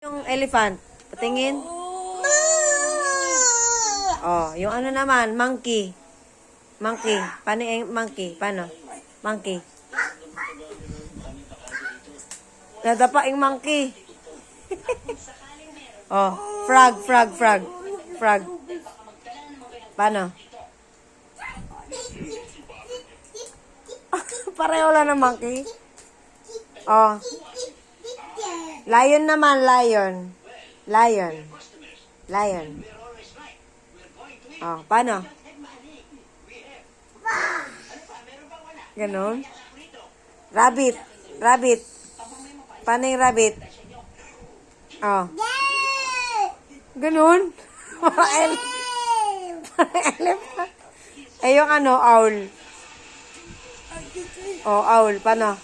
Yung elephant. Patingin. Oh, yung ano naman, monkey. Monkey. Paano yung monkey? Paano? Monkey. Nadapa yung monkey. Oh, frog. Paano? Pareho lang ng monkey. Oh. Lion naman, lion. Oh, paano? Ganon. Rabbit. Paano yung rabbit? Oh. Ganon. Elephant. Eh, yung ano, owl. Oh, owl. Paano?